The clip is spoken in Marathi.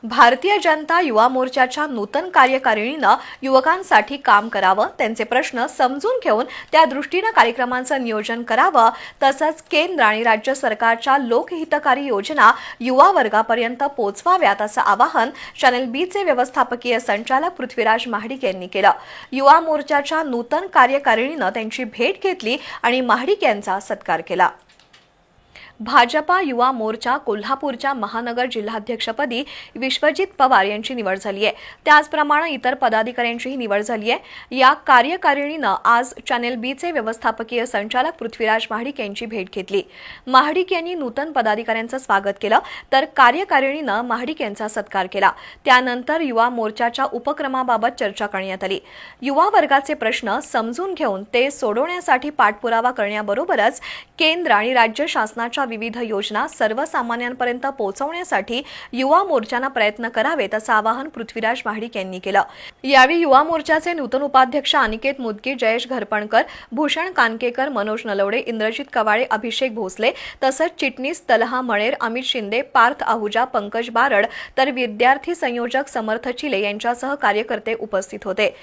भारतीय जनता युवा मोर्चाच्या नूतन कार्यकारिणीनं युवकांसाठी काम करावं, त्यांचे प्रश्न समजून घेऊन त्या दृष्टीनं कार्यक्रमांचं नियोजन करावं, तसंच केंद्र आणि राज्य सरकारच्या लोकहितकारी योजना युवा वर्गापर्यंत पोहोचवाव्यात असं आवाहन चॅनल बीचे व्यवस्थापकीय संचालक पृथ्वीराज महाडिक यांनी केलं। युवा मोर्चाच्या नूतन कार्यकारिणीनं त्यांची भेट घेतली आणि महाडिक यांचा सत्कार केला। भाजपा युवा मोर्चा कोल्हापूरच्या महानगर जिल्हाध्यक्षपदी विश्वजित पवार यांची निवड झाली आहे। त्याचप्रमाणे इतर पदाधिकाऱ्यांचीही निवड झाली आहे। या कार्यकारिणीनं आज चॅनल बीचे व्यवस्थापकीय संचालक पृथ्वीराज महाडिक यांची भेट घेतली। महाडिक यांनी नूतन पदाधिकाऱ्यांचं स्वागत केलं, तर कार्यकारिणीनं महाडिक यांचा सत्कार केला। त्यानंतर युवा मोर्चाच्या उपक्रमाबाबत चर्चा करण्यात आली। युवा वर्गाचे प्रश्न समजून घेऊन ते सोडवण्यासाठी पाठपुरावा करण्याबरोबरच केंद्र आणि राज्य शासनाच्या विविध योजना सर्वसामान्यांपर्यंत पोहोचवण्यासाठी युवा मोर्चाने प्रयत्न करावेत असं आवाहन पृथ्वीराज महाडिक यांनी केलं। यावेळी युवा मोर्चाचे नूतन उपाध्यक्ष अनिकेत मुदगी, जयेश घरपणकर, भूषण कानकेकर, मनोज नलवडे, इंद्रजित कवाळे, अभिषेक भोसले तसंच चिटणीस तलहा मळेर, अमित शिंदे, पार्थ आहुजा, पंकज बारड तर विद्यार्थी संयोजक समर्थ चिले यांच्यासह कार्यकर्ते उपस्थित होते।